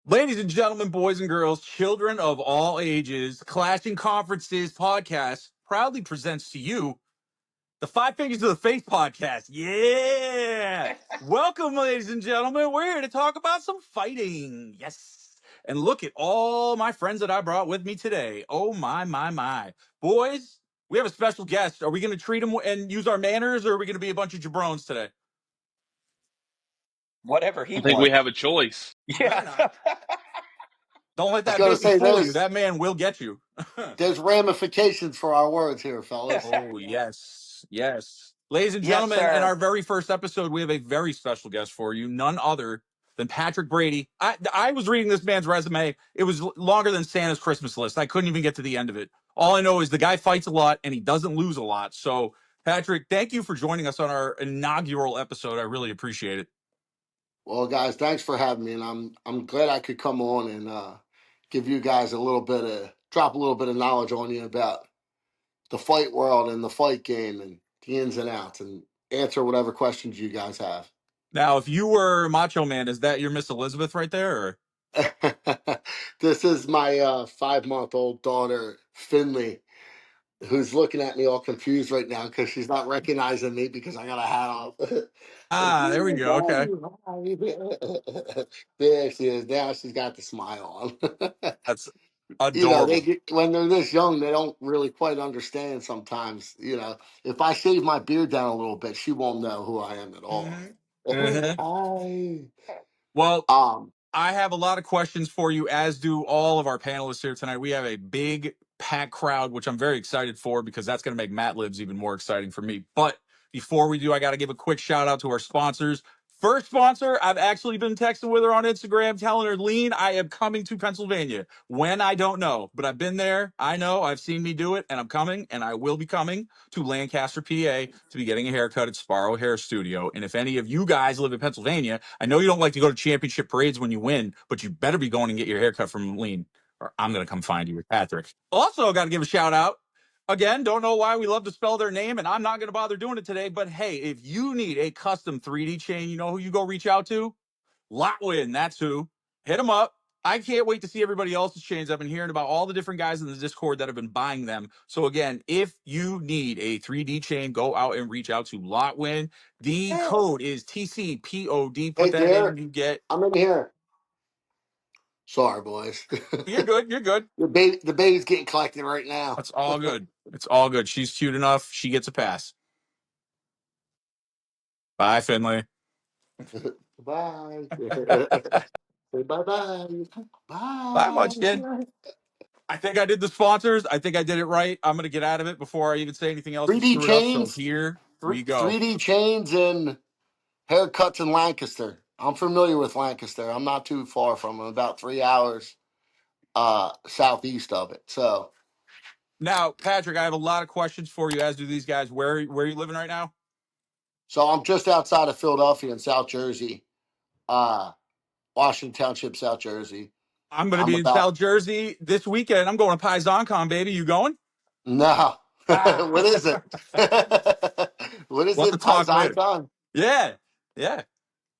Ladies and gentlemen, boys and girls, children of all ages, Clashing Conferences podcast proudly presents to you the Five Fingers to the Face podcast. Yeah! Welcome, ladies and gentlemen. We're here to talk about some fighting. Yes. And look at all my friends that I brought with me today. Oh, my. Boys, we have a special guest. Are we going to treat him and use our manners, or are we going to be a bunch of jabrones today? Whatever he I think we wants. have a choice. Yeah. Don't let I was that going to baby say fool you. That man will get you. there's ramifications for our words here, fellas. Oh, yes. Ladies and Yes, gentlemen, in sir. our very first episode, we have a very special guest for you, none other than Patrick Brady. I was reading this man's resume. It was longer than Santa's Christmas list. I couldn't even get to the end of it. All I know is the guy fights a lot and he doesn't lose a lot. So, Patrick, thank you for joining us on our inaugural episode. I really appreciate it. Well, guys, thanks for having me, and I'm glad I could come on and give you guys drop a little bit of knowledge on you about the fight world and the fight game and the ins and outs, and answer whatever questions you guys have. Now, if you were Macho Man, is that your Miss Elizabeth right there? Or? This is my 5-month-old daughter, Finley, who's looking at me all confused right now because she's not recognizing me because I got a hat on. There we go. Okay. There she is. Now she's got the smile on. That's adorable. When they're this young, they don't really quite understand sometimes. If I shave my beard down a little bit, she won't know who I am at all. Well, Um, I have a lot of questions for you, as do all of our panelists here tonight. We have a big packed crowd, which I'm very excited for because that's going to make Matt Libs even more exciting for me. But before we do, I got to give a quick shout out to our sponsors. First sponsor, I've actually been texting with her on Instagram, telling her, Lean, I am coming to Pennsylvania. When, I don't know, but I've been there. I know, I've seen me do it, and I'm coming, and I will be coming to Lancaster, PA to be getting a haircut at Sparrow Hair Studio. And if any of you guys live in Pennsylvania, I know you don't like to go to championship parades when you win, but you better be going and get your haircut from Lean, or I'm going to come find you with Patrick. Also, got to give a shout out. Again, don't know why we love to spell their name, and I'm not going to bother doing it today. But hey, if you need a custom 3D chain, you know who you go reach out to? Lotwin, that's who. Hit them up. I can't wait to see everybody else's chains. I've been hearing about all the different guys in the Discord that have been buying them. So again, if you need a 3D chain, go out and reach out to Lotwin. The code is TCPOD. Put that in, you get. I'm in here. Sorry, boys. You're good. The baby's getting collected right now. It's all good. It's all good. She's cute enough. She gets a pass. Bye, Finley. Bye. Say bye-bye. Bye, Munchkin. I think I did the sponsors. I think I did it right. I'm going to get out of it before I even say anything else. 3D chains. So here we go. 3D chains and haircuts in Lancaster. I'm familiar with Lancaster. I'm not too far from it. About 3 hours southeast of it. So now, Patrick, I have a lot of questions for you, as do these guys. Where are you living right now? So I'm just outside of Philadelphia in South Jersey, Washington Township, South Jersey. I'm going to be in South Jersey this weekend. I'm going to PaisanCon, baby. You going? No. What is it? What is it? PaisanCon? Yeah.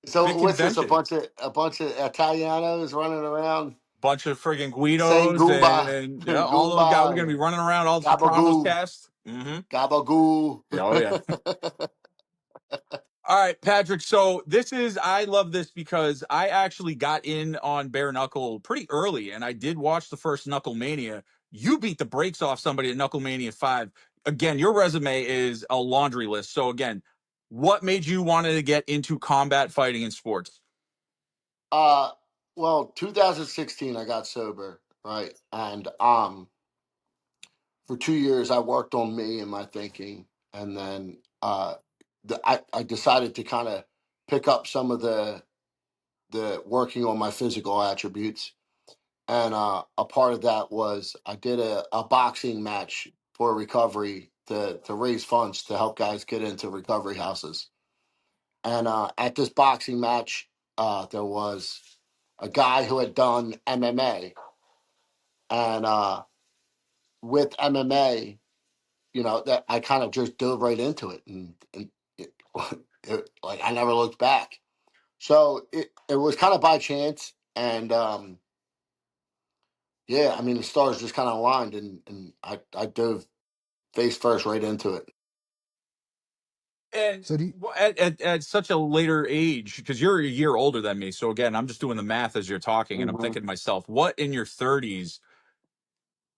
So big what's this? convention. A bunch of Italianos running around? Bunch of friggin' Guidos and yeah, all those guys. We're going to be running around all the Sopranos cast. Gabagoo. Oh, yeah. All right, Patrick. So I love this because I actually got in on Bare Knuckle pretty early, and I did watch the first Knuckle Mania. You beat the brakes off somebody at Knuckle Mania 5. Again, your resume is a laundry list. So again, what made you want to get into combat fighting in sports? Well, 2016, I got sober, right? And for 2 years, I worked on me and my thinking, and then I decided to kind of pick up some of the working on my physical attributes, and a part of that was I did a boxing match for recovery to raise funds to help guys get into recovery houses. And at this boxing match, there was a guy who had done MMA, and with MMA, that I kind of just dove right into it, and like I never looked back. So it was kind of by chance. And yeah, I mean the stars just kind of aligned, and I dove face first right into it. And So do you, at such a later age, because you're a year older than me. So again, I'm just doing the math as you're talking, and I'm Hmm. thinking to myself, what in your 30s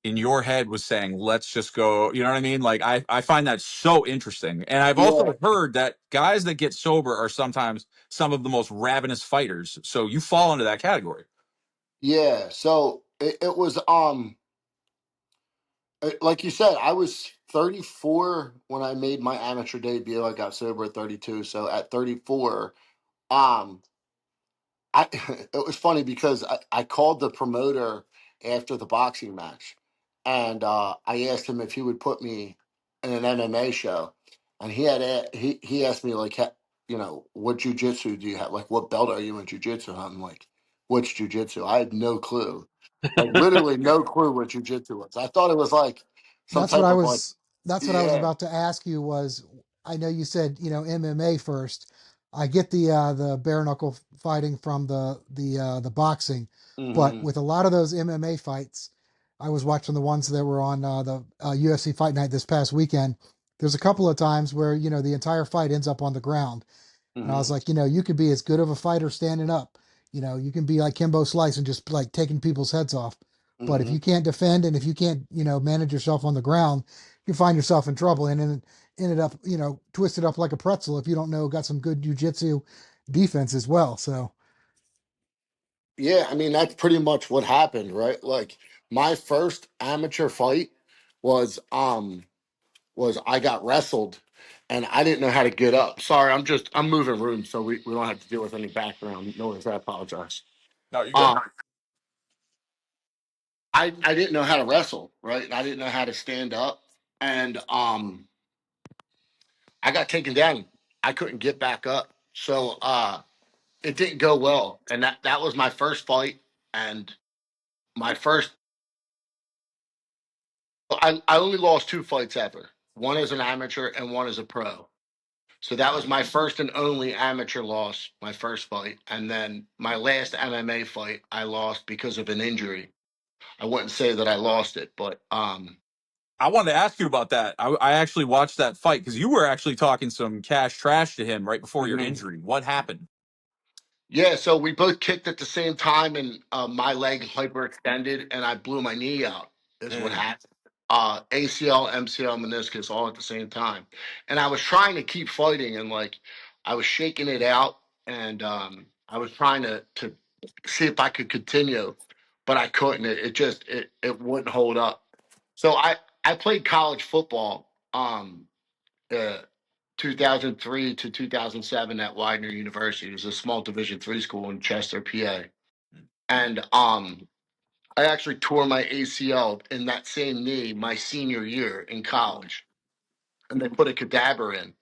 in your head was saying, let's just go, you know what I mean? Like I find that so interesting. And I've Yeah, also heard that guys that get sober are sometimes some of the most ravenous fighters. So you fall into that category. yeah. So it was like you said, I was 34 when I made my amateur debut. I got sober at 32. So at 34, um, I it was funny because I called the promoter after the boxing match, and I asked him if he would put me in an MMA show, and he asked me like, you know, what jujitsu do you have? Like, what belt are you in jujitsu? And I'm like, which jujitsu? I had no clue, like literally no clue what jujitsu was. I thought it was like some that's what type I of like, was that's what I was yeah, about to ask you was I know you said, MMA first. I get the bare knuckle fighting from the boxing, but hmm, with a lot of those MMA fights, I was watching the ones that were on the UFC Fight Night this past weekend. There's a couple of times where, the entire fight ends up on the ground. And I was hmm, like, you could be as good of a fighter standing up. You can be like Kimbo Slice and just like taking people's heads off. But if hmm. you can't defend and if you can't, manage yourself on the ground, you find yourself in trouble and then ended up, twisted up like a pretzel if you don't know, got some good jujitsu defense as well. So, Yeah, I mean that's pretty much what happened, right? Like my first amateur fight was was I got wrestled and I didn't know how to get up. Sorry, I'm moving rooms so we don't have to deal with any background noise. I apologize. No, you're good. Um I didn't know how to wrestle, right? And I didn't know how to stand up. And I got taken down. I couldn't get back up. So it didn't go well. And that was my first fight and my first I only lost two fights ever. One as an amateur and one as a pro. So that was my first and only amateur loss, my first fight. And then my last MMA fight, I lost because of an injury. I wouldn't say that I lost it, but I wanted to ask you about that. I actually watched that fight because you were actually talking some cash trash to him right before your mhm. injury. What happened? Yeah, so we both kicked at the same time, and my leg hyperextended, and I blew my knee out. Is what Mm. happened. ACL, MCL, meniscus, all at the same time. And I was trying to keep fighting, and like I was shaking it out, and I was trying to see if I could continue, but I couldn't. It wouldn't hold up. So I played college football. Uh, 2003 to 2007 at Widener University. It was a small Division III school in Chester, PA. And I actually tore my ACL in that same knee my senior year in college, and they put a cadaver in.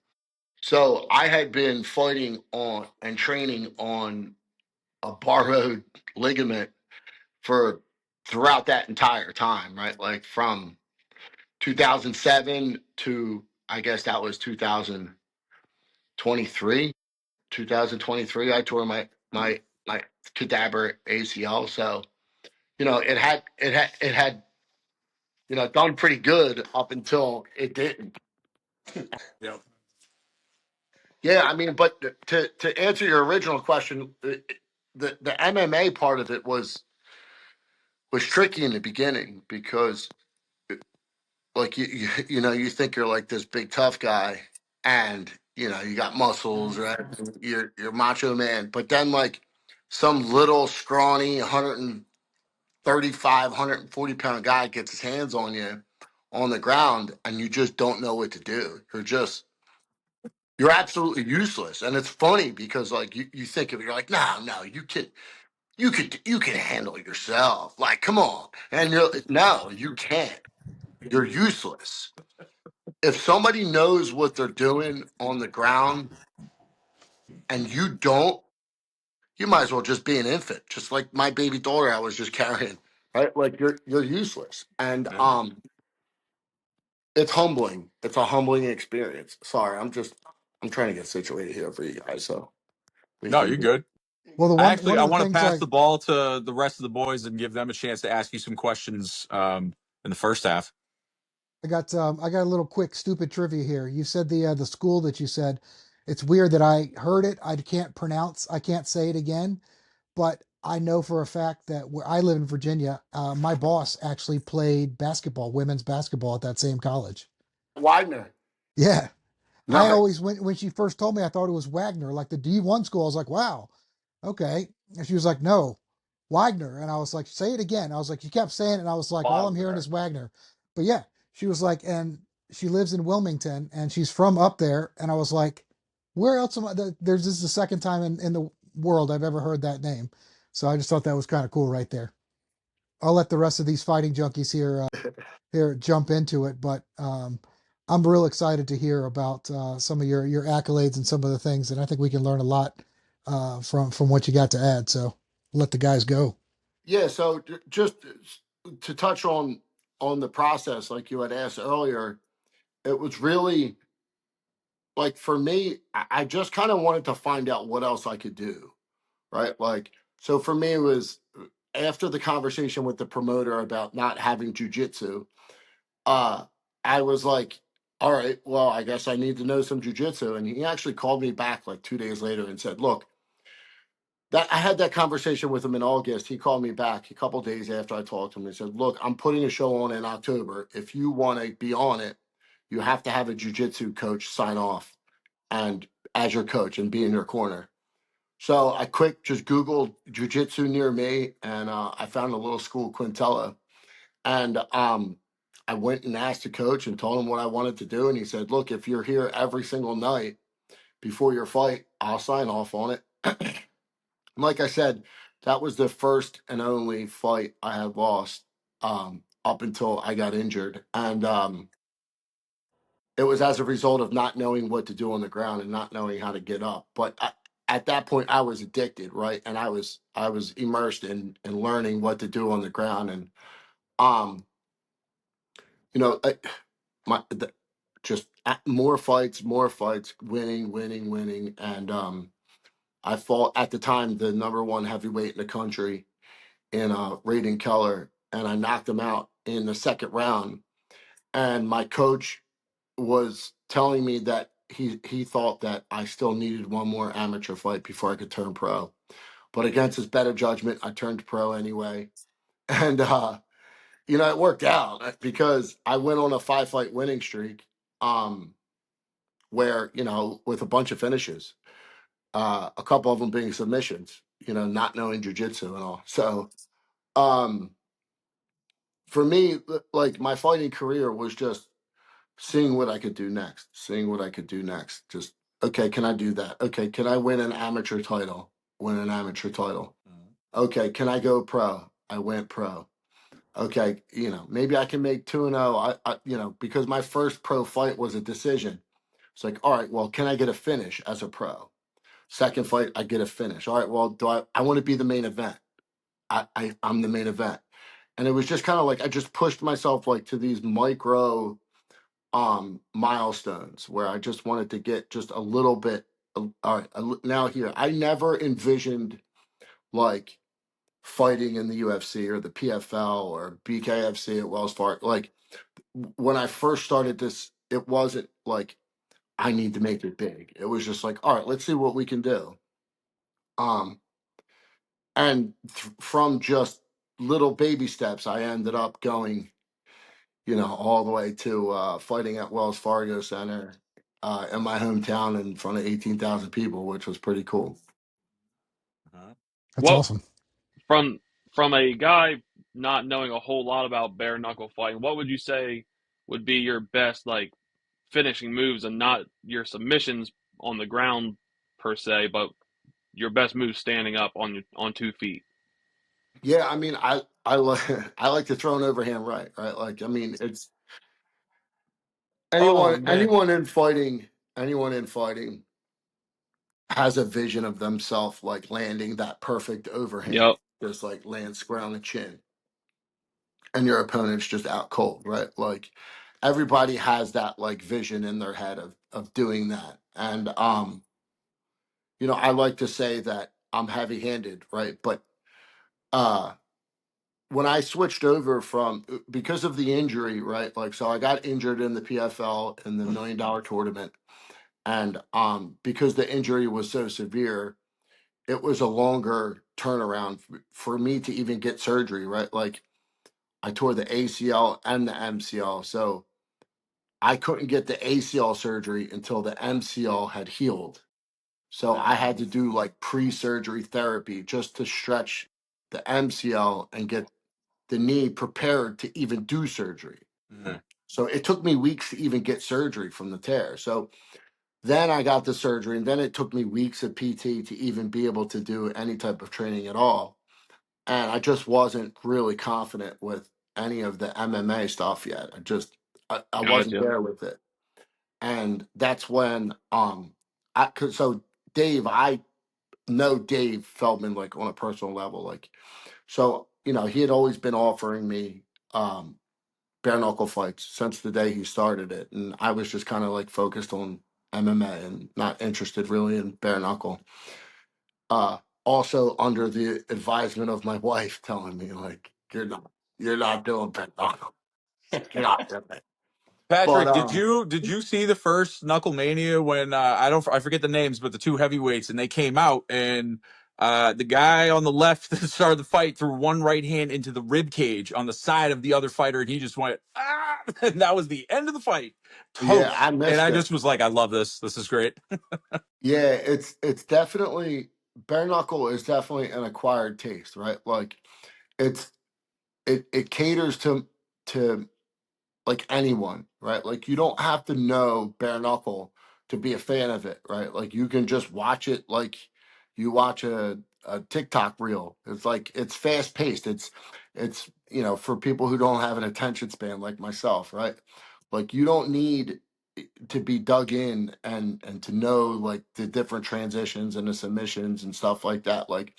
So I had been fighting on and training on a borrowed ligament for throughout that entire time, right? Like from 2007 to I guess that was 2023. 2023, I tore my cadaver ACL. So it had done pretty good up until it didn't. Yep. Yeah, I mean, but to answer your original question, the MMA part of it was tricky in the beginning because like you think you're like this big tough guy and you got muscles, right? You're macho man, but then like some little scrawny 135, 140 pound guy gets his hands on you on the ground and you just don't know what to do. You're absolutely useless. And it's funny because like you think of it, you're like, no, you can handle yourself. Like, come on. And no, you can't. You're useless. If somebody knows what they're doing on the ground and you don't, you might as well just be an infant, just like my baby daughter I was just carrying, right? Like you're useless. And Yeah. it's humbling. It's a humbling experience. Sorry, I'm trying to get situated here for you guys, so we No, can. you're good. Well, one I of the want to things pass the ball to the rest of the boys and give them a chance to ask you some questions in the first half. I got a little quick stupid trivia here. You said the school that you said, it's weird that I heard it. I can't say it again, but I know for a fact that where I live in Virginia, my boss actually played basketball, women's basketball at that same college. Widener. Yeah. I Nice. always when she first told me, I thought it was Wagner, like the D1 school. I was like, wow, okay. And she was like, no, Wagner. And I was like, say it again. I was like, you kept saying it, and I was like, all I'm hearing Wagner. is Wagner. But yeah, she was like, and she lives in Wilmington, and she's from up there. And I was like, where else am I? This is the second time in the world I've ever heard that name. So I just thought that was kind of cool right there. I'll let the rest of these fighting junkies here jump into it, but I'm real excited to hear about some of your accolades and some of the things, and I think we can learn a lot from what you got to add. So let the guys go. Yeah. So just to touch on the process, like you had asked earlier, it was really like for me, I just kind of wanted to find out what else I could do, right? Like, so for me, it was after the conversation with the promoter about not having jujitsu, uh, I was like, all right, well, I guess I need to know some jujitsu. And he actually called me back like 2 days later and said, look, that I had that conversation with him in August. He called me back a couple days after I talked to him and said, look, I'm putting a show on in October. If you want to be on it, you have to have a jujitsu coach sign off and as your coach and be in your corner. So I quick just Googled jujitsu near me, and I found a little school, Quintello, and I went and asked the coach and told him what I wanted to do, and he said, "Look, if you're here every single night before your fight, I'll sign off on it." Like I said, that was the first and only fight I had lost up until I got injured, and it was as a result of not knowing what to do on the ground and not knowing how to get up. But at that point, I was addicted, right? And I was immersed in learning what to do on the ground, and um, you know, my the, just more fights, winning, winning, winning, and I fought at the time the number one heavyweight in the country in Raiden Keller, and I knocked him out in the second round. And my coach was telling me that he thought that I still needed one more amateur fight before I could turn pro. But against his better judgment, I turned pro anyway. And it worked out because I went on a 5 fight winning streak, um, where, with a bunch of finishes, a couple of them being submissions, not knowing jujitsu and all. So um, for me, like my fighting career was just seeing what I could do next, seeing what I could do next. Just, okay, can I do that? Okay, can I win an amateur title? Win an amateur title. Okay, can I go pro? I went pro. Okay, maybe I can make 2-0. Because my first pro fight was a decision. It's like, all right, well, can I get a finish as a pro? Second fight, I get a finish. All right, well, I want to be the main event. I'm the main event. And it was just kind of like I just pushed myself like to these micro milestones where I just wanted to get just a little bit. All right, now here, I never envisioned like fighting in the UFC or the PFL or BKFC at Wells Fargo. Like when I first started this, it wasn't like I need to make it big. It was just like, all right, let's see what we can do. Um, and from just little baby steps, I ended up going, all the way to fighting at Wells Fargo Center in my hometown in front of 18,000 people, which was pretty cool. Uh-huh. That's What awesome. from from a guy not knowing a whole lot about bare knuckle fighting, what would you say would be your best like finishing moves and not your submissions on the ground per se, but your best moves standing up on 2 feet? Yeah, I mean, I like I like to throw an overhand right. Like, I mean, it's Oh anyone man. anyone in fighting, anyone in fighting has a vision of themselves like landing that perfect overhand, Yep. just like land square on the chin, and your opponent's just out cold, right? Like everybody has that like vision in their head of doing that. And I like to say that I'm heavy handed, right? But uh when I switched over from because of the injury, right? Like so I got injured in the PFL in the $1 million tournament. And because the injury was so severe, it was a longer turnaround for me to even get surgery, right? Like I tore the ACL and the MCL. So I couldn't get the ACL surgery until the MCL had healed. So I had to do like pre-surgery therapy just to stretch the MCL and get the knee prepared to even do surgery. Mhm. So it took me weeks to even get surgery from the tear. So then I got the surgery, and then it took me weeks of PT to even be able to do any type of training at all. And I just wasn't really confident with any of the MMA stuff yet. I wasn't Gotcha. there with it. And that's when so Dave, I know Dave Feldman like on a personal level. Like so, he had always been offering me bare knuckle fights since the day he started it. And I was just kind of like focused on MMA and not interested really in bare knuckle. Also under the advisement of my wife telling me like you're not doing bare knuckle. You're not doing it. But Patrick, did you see the first Knuckle Mania when I forget the names, but the two heavyweights and they came out and the guy on the left that started the fight threw one right hand into the rib cage on the side of the other fighter and he just went and that was the end of the fight. yeah, Toast. I And missed I it. just was like, I love this. This is great. Yeah, it's definitely bare knuckle is definitely an acquired taste, right? Like it's it caters to like anyone, right? Like you don't have to know bare knuckle to be a fan of it, right? Like you can just watch it like you watch a TikTok reel. It's like it's fast paced. It's for people who don't have an attention span like myself, right? Like you don't need to be dug in and to know like the different transitions and the submissions and stuff like that. Like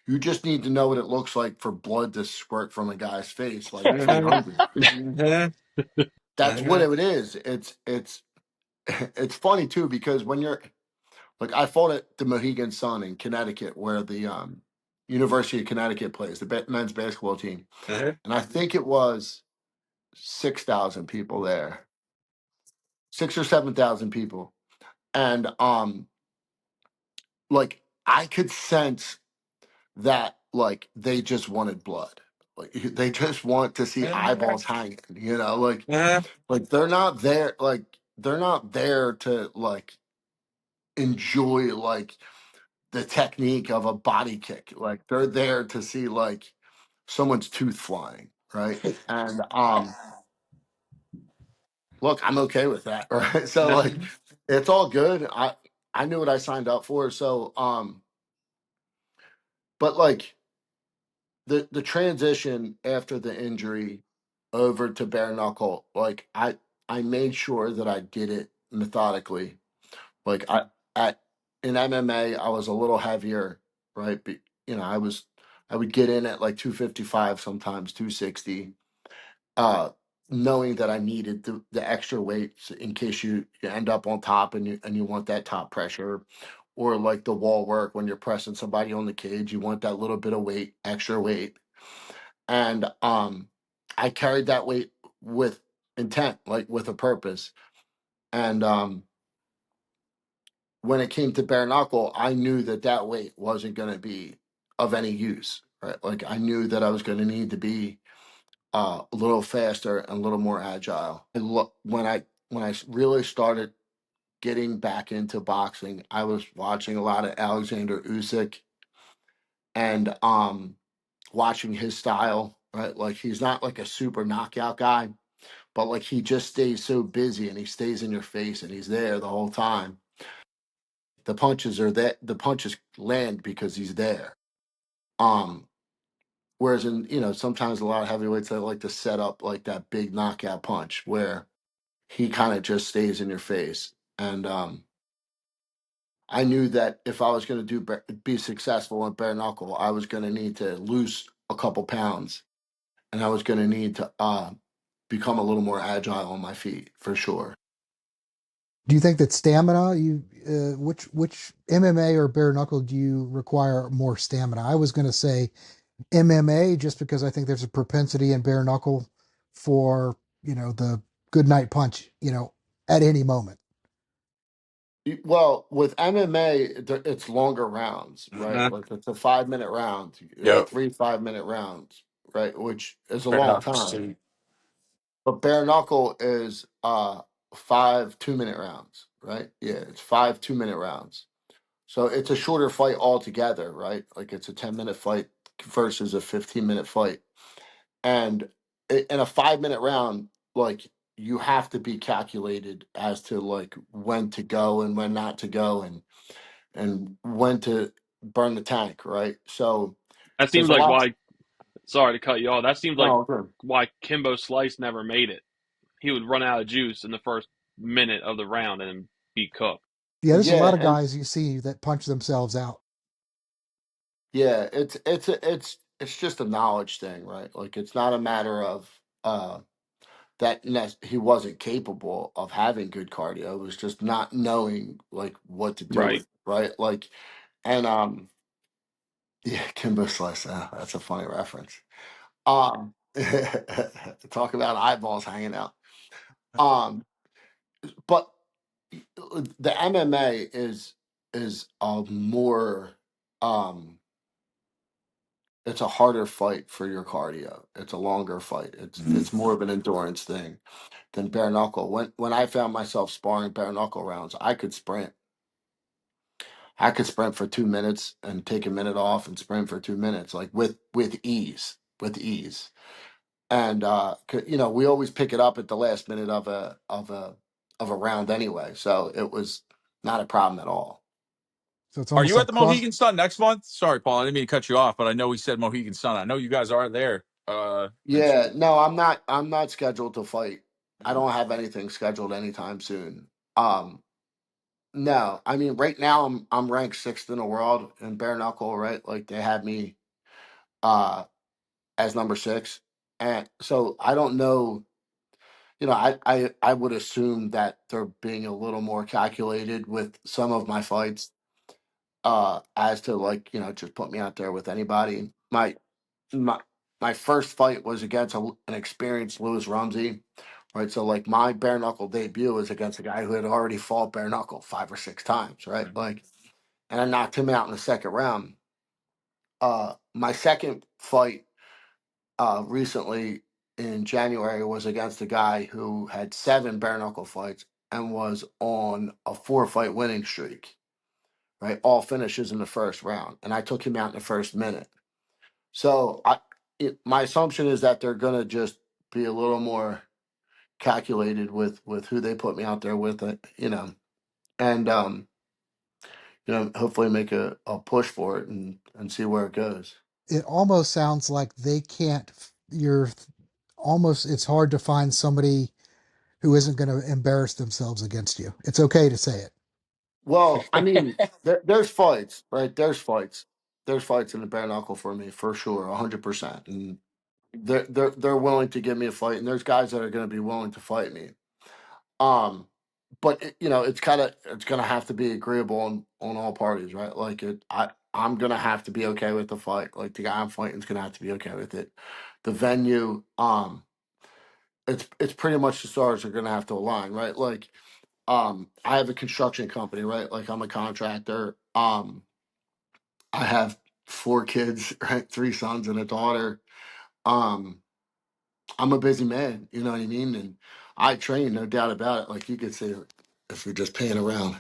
you just need to know what it looks like for blood to squirt from a guy's face, like 300. That's what it is. It's it's funny too because when you're like I fought at the Mohegan Sun in Connecticut where the University of Connecticut plays the men's basketball team, and I think it was 6,000 people there, 6 or 7,000 people, and like I could sense that like they just wanted blood. Like they just want to see eyeballs hanging, like they're not there to like enjoy like the technique of a body kick. Like they're there to see like someone's tooth flying, right? And look, I'm okay with that, right? So like it's all good. I knew what I signed up for. So but like the transition after the injury over to bare knuckle, like I made sure that I did it methodically. Like I at in MMA, I was a little heavier, right? I would get in at like 255 sometimes, 260, uh, knowing that I needed the extra weight in case you end up on top and you want that top pressure, or like the wall work when you're pressing somebody on the cage, you want that little bit of weight, extra weight. And I carried that weight with intent, like with a purpose. And when it came to bare knuckle, I knew that that weight wasn't going to be of any use, right? Like I knew that I was going to need to be a little faster and a little more agile. When I really started getting back into boxing, I was watching a lot of Alexander Usyk and watching his style, right? Like he's not like a super knockout guy, but like he just stays so busy and he stays in your face and he's there the whole time. The punches land because he's there. Um, Whereas in, sometimes a lot of heavyweights they like to set up like that big knockout punch where he kind of just stays in your face. And I knew that if I was going to be successful in bare knuckle, I was going to need to lose a couple pounds, and I was going to need to become a little more agile on my feet for sure. Do you think that stamina, which MMA or bare knuckle do you require more stamina? I was going to say MMA just because I think there's a propensity in bare knuckle for, the good night punch, at any moment. Well, with MMA, it's longer rounds, right? Mm-hmm. Like it's a 5 minute round, Yep. 3 5 minute rounds, right? Which is a Fair long enough. time. But bare knuckle is 5 2 minute rounds, right? Yeah, it's 5 2 minute rounds. So it's a shorter fight altogether, right? Like it's a 10 minute fight versus a 15 minute fight. And in a 5 minute round, like you have to be calculated as to like when to go and when not to go and when to burn the tank, right? So That seems there's a like lot. why. Sorry to cut you off. That seems like No, okay. why Kimbo Slice never made it. He would run out of juice in the first minute of the round and be cooked. Yeah, there's a Yeah, lot of and guys you see that punch themselves out. yeah, it's just a knowledge thing, right? Like it's not a matter of he wasn't capable of having good cardio. It was just not knowing like what to do with Right. it, right? Like and yeah, Kimbo Slice. That's a funny reference. Um, talk about eyeballs hanging out. Um, but the MMA is a more um it's a harder fight for your cardio. It's a longer fight. It's more of an endurance thing than bare knuckle. When I found myself sparring bare knuckle rounds, I could sprint. I could sprint for 2 minutes and take a minute off and sprint for 2 minutes, like with ease, with ease. And we always pick it up at the last minute of a round anyway, so it was not a problem at all. So it's Are almost you at like the cross. Mohegan Sun next month? Sorry, Paul. I didn't mean to cut you off, but I know we said Mohegan Sun. I know you guys are there. Yeah, no, I'm not scheduled to fight. I don't have anything scheduled anytime soon. Um, no, I mean right now I'm ranked sixth in the world in bare knuckle, right? Like they had me uh as number six. And so I don't know, I would assume that they're being a little more calculated with some of my fights, as to like, just put me out there with anybody. My my first fight was against an experienced Lewis Rumsey, right? So like my bare knuckle debut was against a guy who had already fought bare knuckle 5 or 6 times, right? Like, and I knocked him out in the second round. My second fight recently in January was against a guy who had 7 bare knuckle fights and was on a 4 fight winning streak, right? All finishes in the first round, and I took him out in the first minute. So my assumption is that they're gonna just be a little more calculated with who they put me out there with, and hopefully make a push for it and see where it goes. It almost sounds like they can't. You're almost. It's hard to find somebody who isn't going to embarrass themselves against you. It's okay to say it. Well, I mean, there's fights, right? There's fights in the bare knuckle for me for sure, 100%, and they're willing to give me a fight, and there's guys that are going to be willing to fight me. Um, but it's gonna have to be agreeable on all parties, right? Like I'm gonna have to be okay with the fight. Like the guy I'm fighting is gonna have to be okay with it. The venue, it's pretty much the stars are gonna have to align, right? Like, I have a construction company, right? Like I'm a contractor. I have 4 kids, right? 3 sons and a daughter. Um, I'm a busy man, you know what I mean? And I train, no doubt about it. Like you could say, if you're just paying around,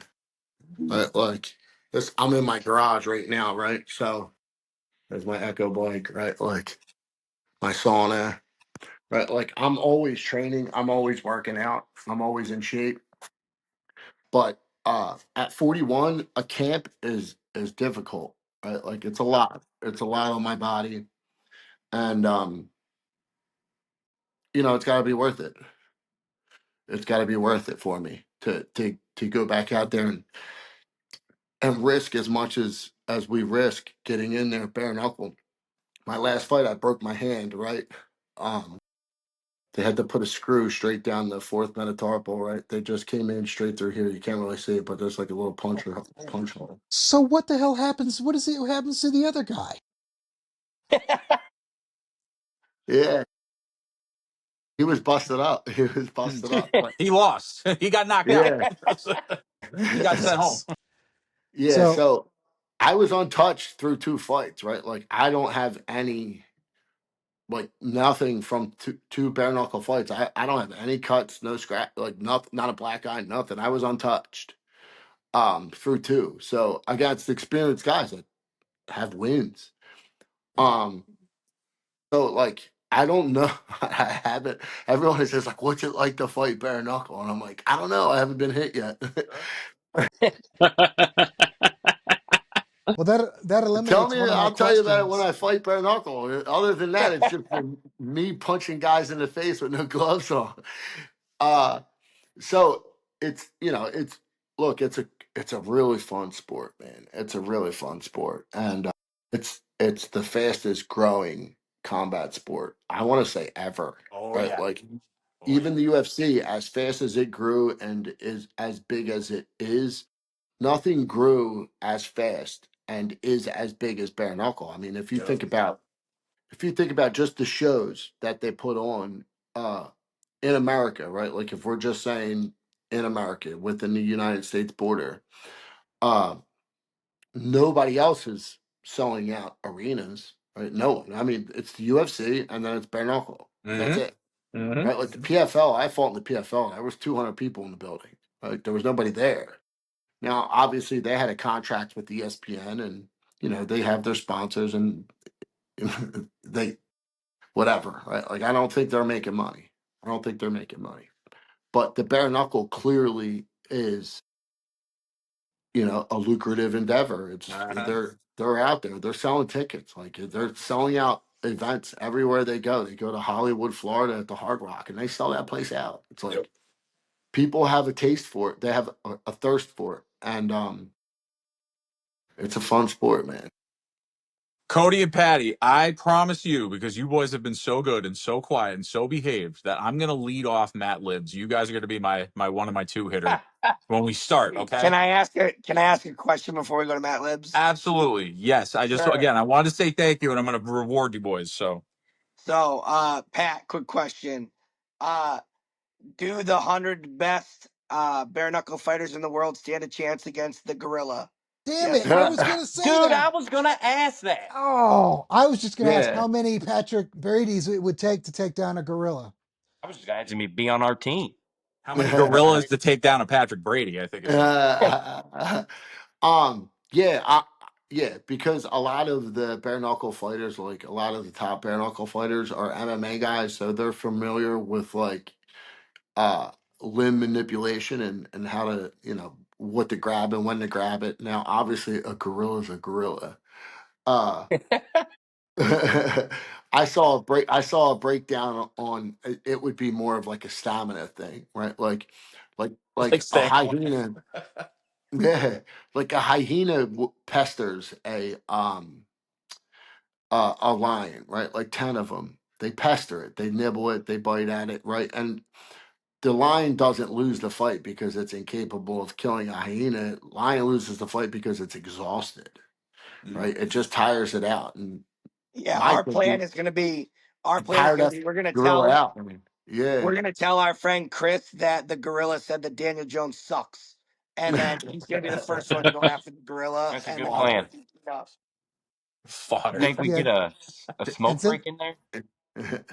right? Like this, I'm in my garage right now, right? So there's my Echo bike, right? Like my sauna, right? Like I'm always training, I'm always working out, I'm always in shape. But at 41, a camp is difficult, right? Like it's a lot. It's a lot on my body, and it's got to be worth it. It's got to be worth it for me to go back out there and risk as much as we risk getting in there bare knuckle. My last fight, I broke my hand, right? Um, They had to put a screw straight down the fourth metatarsal, right? They just came in straight through here. You can't really see it, but there's like a little punch hole. So what the hell happens? What happens to the other guy? Yeah, he was busted up. He was busted up. But He lost. He got knocked out. yeah, He got sent home. yeah. So So I was untouched through 2 fights, right? Like I don't have any, like nothing from two bare knuckle fights. I don't have any cuts, no scratch, like nothing, not a black eye, nothing. I was untouched through two. So against experienced guys that have wins. Um, so like I don't know. I haven't. Everyone is just like, "What's it like to fight bare knuckle?" And I'm like, "I don't know. I haven't been hit yet." well that Tell eliminates me, one of my I'll tell you about it when questions. I fight bare knuckle. Other than that, it's just been me punching guys in the face with no gloves on. Uh, so it's it's look, it's a really fun sport, man. It's a really fun sport, and it's the fastest growing combat sport. I want to say ever, Oh right? yeah. Like Oh yeah. even the UFC, as fast as it grew and is as big as it is, nothing grew as fast and is as big as bare knuckle. I mean, Yep. if you think about just the shows that they put on in America, right? Like if we're just saying in America within the United States border, uh nobody else is selling out arenas, right? No one. I mean, it's the UFC and then it's bare knuckle. That's Mm-hmm. it. Mm-hmm. Right? Like the PFL, I fought in the PFL. There was 200 people in the building. Right? There was nobody there. Now, obviously, they had a contract with ESPN, and they have their sponsors, and they whatever. Right? Like I don't think they're making money. I don't think they're making money. But the bare knuckle clearly is, a lucrative endeavor. It's Uh-huh. they're out there. They're selling tickets. Like they're selling out events everywhere they go. They go to Hollywood, Florida at the Hard Rock, and they sell that place out. It's Yep. like people have a taste for it. They have a thirst for it, and it's a fun sport, man. Cody and Patty, I promise you, because you boys have been so good and so quiet and so behaved, that I'm gonna lead off Matt Libs. You guys are gonna be my one of my two hitter when we start. Okay. Can I ask a question before we go to Matt Libs? Absolutely. Yes. I just Sure. again I wanted to say thank you and I'm gonna reward you boys. So So, Pat, quick question. Uh, do the 100 best bare knuckle fighters in the world stand a chance against the gorilla? Damn Yes it! or I no? was gonna say Dude, I that. was gonna ask that. Oh, I was just gonna ask Yeah. how many Patrick Brady's it would take to take down a gorilla. I was just gonna ask him to be on our team. how many gorillas to take down a Patrick Brady? I think is the Yeah, yeah, because a lot of the bare knuckle fighters, like a lot of the top bare knuckle fighters, are MMA guys, so they're familiar with like uh limb manipulation and how to what to grab and when to grab it. Now, obviously, a gorilla is a gorilla. Uh, I saw a breakdown on it would be more of like a stamina thing, right? Like like a saying hyena. Yeah, like a hyena pesters a lion, right? Like 10 of them. They pester it, they nibble it, they bite at it, right? And the lion doesn't lose the fight because it's incapable of killing a hyena. Lion loses the fight because it's exhausted, Mhm. right? It just tires it out. And Yeah, my thinking, our plan is tire gonna that be gorilla out. I mean, yeah. we're gonna tell our friend Chris that the gorilla said that Daniel Jones sucks, and then he's gonna be the first one to go after the gorilla, That's a and good then he's fodder. plan. gonna be beat up. You Fodder. think we Yeah, get a and smoke since break in there? yeah, and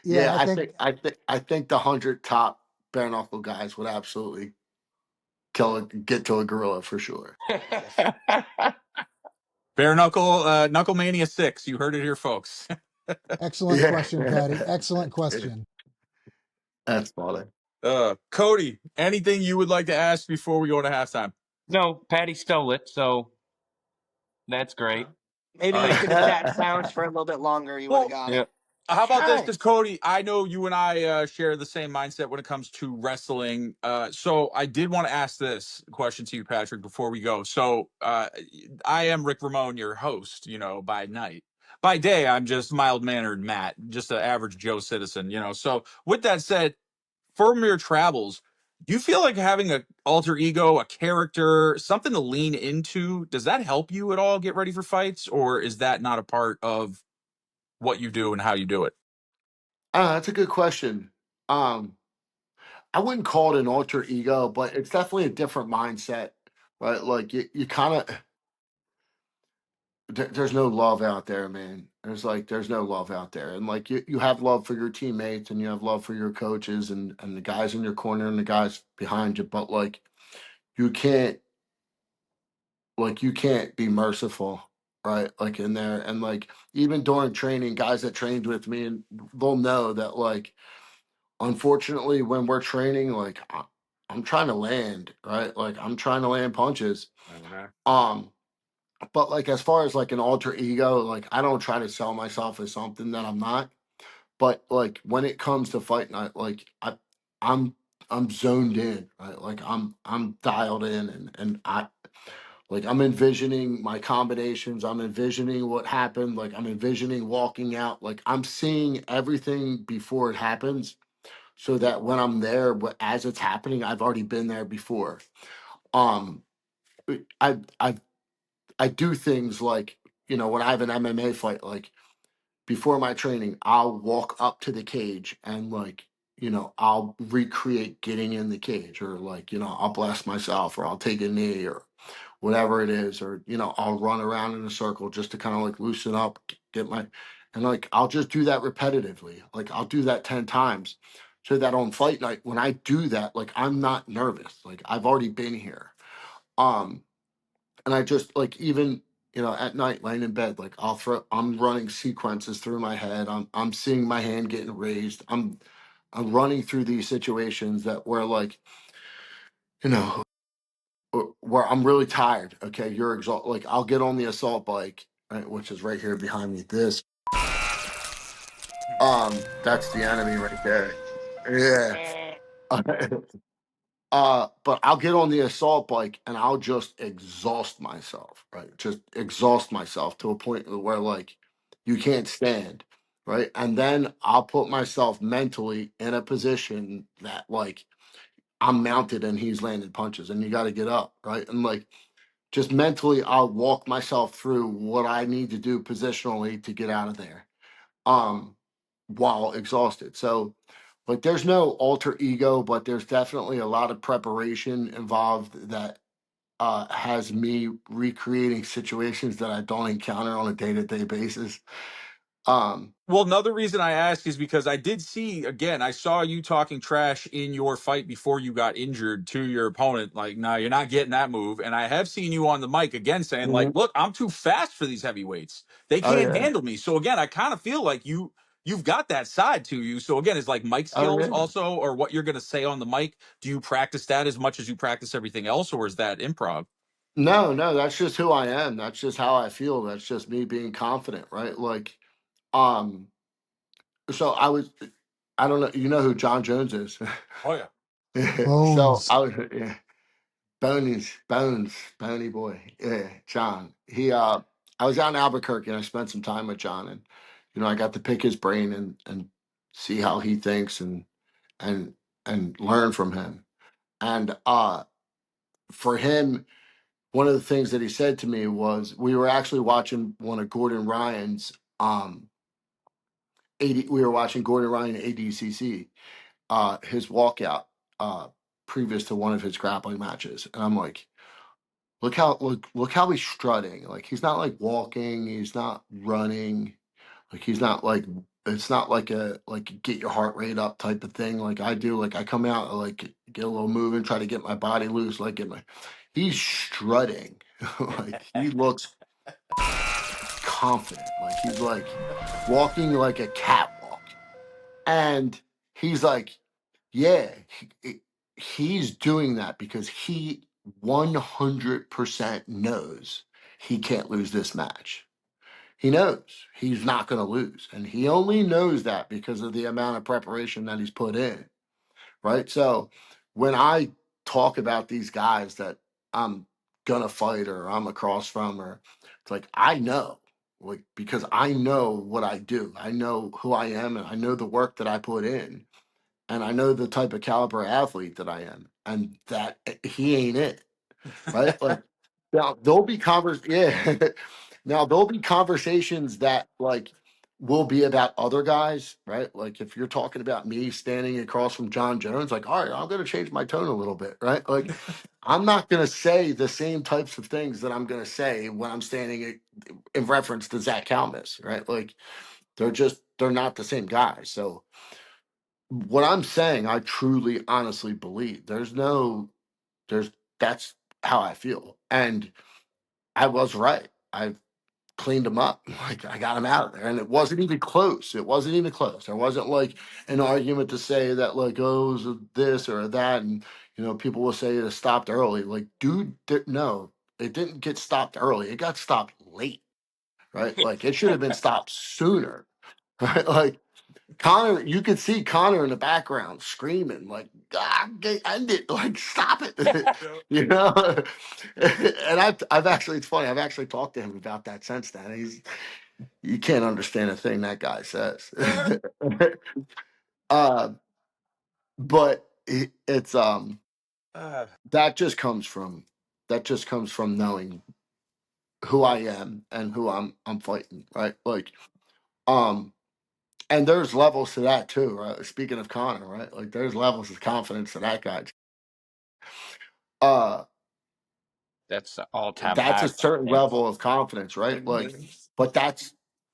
Yeah, I think I think the 100 top bare knuckle guys would absolutely get to a gorilla for sure. Yes. Bare knuckle, knuckle mania 6. You heard it here, folks. excellent Yeah. question, Patty. Excellent question. That's funny. Cody, anything you would like to ask before we go to halftime? No, Patty stole it, so that's great. Maybe All you right. could have sat in silence for a little bit longer. You would have Well, got it. Yep. how about this? Hi. Because Cody, I know you and I share the same mindset when it comes to wrestling. So I did want to ask this question to you, Patrick, before we go. So I am Rick Ramon, your host, by night. by day, I'm just mild mannered Matt, just an average Joe citizen, you know. So with that said, from your travels, do you feel like having a alter ego, a character, something to lean into, does that help you at all get ready for fights, or is that not a part of what you do and how you do it? That's a good question. Um, I wouldn't call it an alter ego, but it's definitely a different mindset, right? Like you kind of there's no love out there, man. There's no love out there, and like you have love for your teammates and you have love for your coaches and the guys in your corner and the guys behind you, but you can't you can't be merciful, right? Like in there, and like even during training, guys that trained with me, and they'll know that unfortunately when we're training, I'm trying to land, right? Like I'm trying to land punches. Okay. Um, but like as far as like an alter ego, like I don't try to sell myself as something that I'm not. But like when it comes to fight night, I'm I'm zoned in, right? Like I'm dialed in and I'm envisioning my combinations. I'm envisioning what happened. Like I'm envisioning walking out. Like I'm seeing everything before it happens, so that when I'm there, as it's happening, I've already been there before. Um, I I I do things like, when I have an MMA fight, like before my training, I'll walk up to the cage and I'll recreate getting in the cage, or I'll bless myself, or I'll take a knee, or whatever it is, or I'll run around in a circle just to kind of like loosen up, get my, and like I'll just do that repetitively. Like I'll do that 10 times, so that on fight night when I do that, like I'm not nervous. Like I've already been here. Um and I just like, even at night laying in bed, like I'm running sequences through my head. I'm seeing my hand getting raised. I'm running through these situations that where you know where I'm really tired. Okay, you're exhausted. Like I'll get on the assault bike, right, which is right here behind me. That's the enemy right there. Yeah. But I'll get on the assault bike and I'll just exhaust myself, right? Just exhaust myself to a point where you can't stand, right? And then I'll put myself mentally in a position that I'm mounted and he's landing punches and you got to get up, right? And just mentally, I'll walk myself through what I need to do positionally to get out of there, um, while exhausted. So, there's no alter ego, but there's definitely a lot of preparation involved that has me recreating situations that I don't encounter on a day to day basis. Um, Well, another reason I ask is because I did see, again, I saw you talking trash in your fight before you got injured to your opponent. Like, no, you're not getting that move. And I have seen you on the mic again saying, like, Mhm. look, I'm too fast for these heavyweights. They Oh can't yeah, handle me. So again, I kind of feel like you've got that side to you. So again, is like mic oh skills yeah. also, or what you're gonna say on the mic. Do you practice that as much as you practice everything else, or is that improv? No, no, that's just who I am. That's just how I feel. That's just me being confident, right? Um, so I don't know, you know who John Jones is? Oh yeah. So Bones. I was, yeah, Bones, Bony boy, yeah, John. I was out in Albuquerque and I spent some time with John, and I got to pick his brain and see how he thinks and and learn from him. And for him, one of the things that he said to me was, we were actually watching one of Gordon Ryan's we were watching Gordon Ryan ADCC, his walkout, previous to one of his grappling matches, and I'm like, look how he's strutting. Like he's not like walking, he's not running, like he's not like, it's not like a get your heart rate up type of thing like I do. Like I come out, get a little moving, try to get my body loose, he's strutting. Like he looks confident. Like he's walking like a catwalk. And he's like, yeah, he's doing that because he 100% knows he can't lose this match. He knows he's not going to lose. And he only knows that because of the amount of preparation that he's put in. Right. So when I talk about these guys that I'm going to fight or I'm across from, or it's like, I know. like because I know what I do. I know who I am, and I know the work that I put in, and I know the type of caliber athlete that I am, and that he ain't it, right? Like now there'll be yeah. Now there'll be conversations that like will be about other guys, right? Like if you're talking about me standing across from John Jones, like, all right, I'm gonna change my tone a little bit, right? Like I'm not gonna say the same types of things that I'm gonna say when I'm standing in reference to Zach Kalmus, right? Like they're not the same guy. So what I'm saying, I truly, honestly believe. There's that's how I feel, and I was right. I cleaned him up. Like I got him out of there, and it wasn't even close. It wasn't even close. There wasn't like an argument to say that like oh it was this or that, and people will say it stopped early. Like dude, no, it didn't get stopped early. It got stopped late, right? Like it should have been stopped sooner, right? Like Connor, you could see Connor in the background screaming like, "God, end it! Like, stop it!" you know. And I've actually, it's funny. I've actually talked to him about that since then. You can't understand a thing that guy says. uh, but it's that just comes from knowing who I am and who I'm fighting, right? Like, um, and there's levels to that too, right? Speaking of Connor, right? Like there's levels of confidence to that guy. Uh That's all time that's high. a certain Man. level of confidence, right? Like, but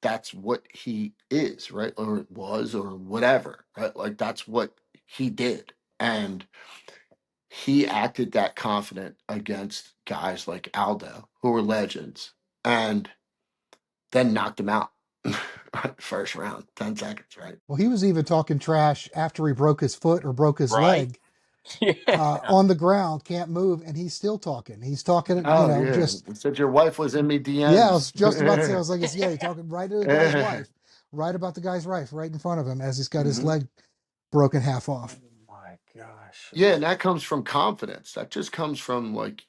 that's what he is, right? Or was or whatever, right? Like that's what he did. And he acted that confident against guys like Aldo, who were legends, and then knocked him out. First round, 10 seconds, right? Well, he was even talking trash after he broke his foot or broke his Right. leg Yeah. on the ground, can't move, and he's still talking. He's talking, Oh yeah. just It said your wife was in me yeah. I was DMs. just about to say, I was like, yeah, he's talking right to the guy's wife, right about the guy's wife, right in front of him as he's got his Mhm. leg broken half off. Oh my gosh. Yeah, and that comes from confidence. That just comes from like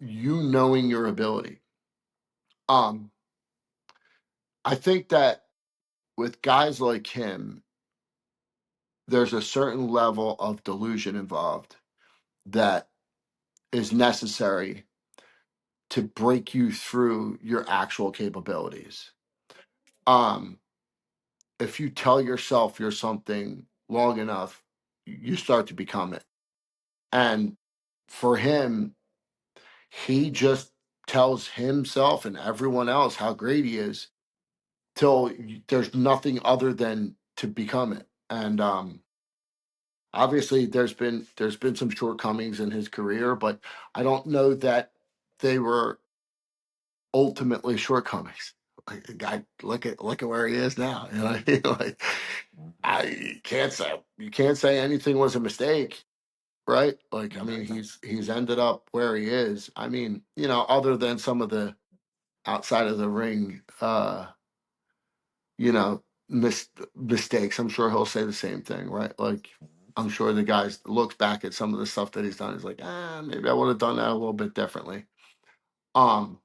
you knowing your ability. Um, I think that with guys like him, there's a certain level of delusion involved that is necessary to break you through your actual capabilities. Um, if you tell yourself you're something long enough, you start to become it. And for him, he just tells himself and everyone else how great he is till there's nothing other than to become it. And obviously there's been some shortcomings in his career, but I don't know that they were ultimately shortcomings. Like the guy, look at where he is now. You know, what I mean? Like you can't say anything was a mistake, right? Like I mean, he's ended up where he is. I mean, other than some of the outside of the ring, mistakes. I'm sure he'll say the same thing, right? Like I'm sure the guys looks back at some of the stuff that he's done. He's like, maybe I would have done that a little bit differently. Um,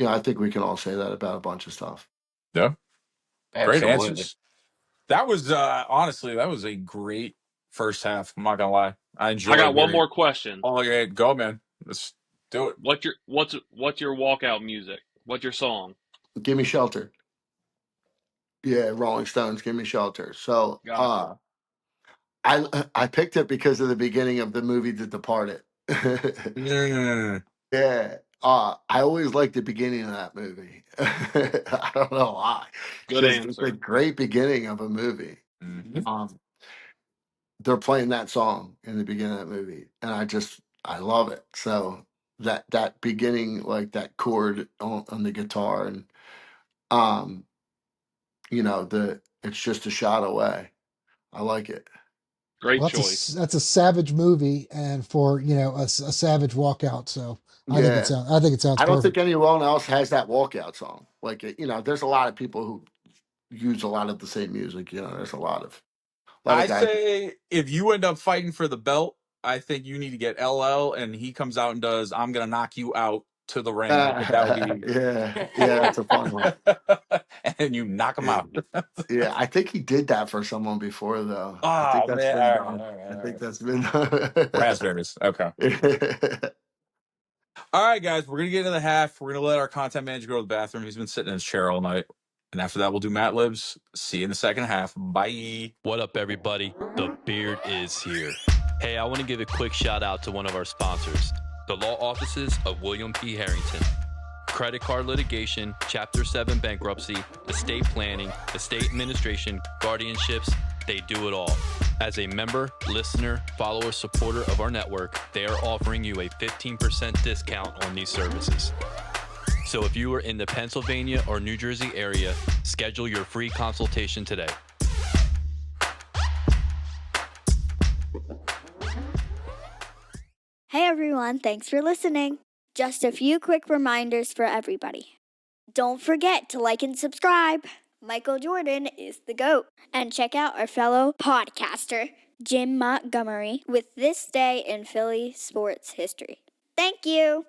I think we can all say that about a bunch of stuff. Yeah. Great Absolutely. answers. That was honestly, that was a great first half. I'm not gonna lie. I I enjoyed got one hearing more question. all right, go, man. Let's do it. What's your walkout music? What's your song? Give me shelter. Yeah, Rolling Stones, give me shelter. So Gotcha. I picked it because of the beginning of the movie The Departed. Yeah. Yeah. I always liked the beginning of that movie. I don't know why. Good Just it's a answer. great beginning of a movie. Mhm. Um, they're playing that song in the beginning of that movie, and I love it. So that beginning, like that chord on the guitar, and um, the it's just a shot away. I like it. Great Well, choice. that's a savage movie, and for a savage walkout. So Yeah. I think it sounds I don't think perfect. anyone else has that walkout song. Like, there's a lot of people who use a lot of the same music. There's a lot of I guys. say if you end up fighting for the belt, I think you need to get LL and he comes out and does I'm gonna knock you out to the ring. I think that would be. Yeah, that's a fun one. And then you knock him out. Yeah, I think he did that for someone before, though. I think Oh that's man! been All right, done. all right, I all think right. that's been done. Raspberries. Okay. All right, guys, we're gonna get into the half. We're gonna let our content manager go to the bathroom. He's been sitting in his chair all night. And after that, we'll do Matt Libs. See you in the second half. Bye. What up, everybody? The beard is here. Hey, I want to give a quick shout out to one of our sponsors, the law offices of William P. Harrington. Credit card litigation, Chapter 7 bankruptcy, estate planning, estate administration, guardianships, they do it all. As a member, listener, follower, supporter of our network, they are offering you a 15% discount on these services. So if you are in the Pennsylvania or New Jersey area, schedule your free consultation today. Hey everyone, thanks for listening. Just a few quick reminders for everybody. Don't forget to like and subscribe. Michael Jordan is the GOAT. And check out our fellow podcaster, Jim Montgomery, with This Day in Philly Sports History. Thank you.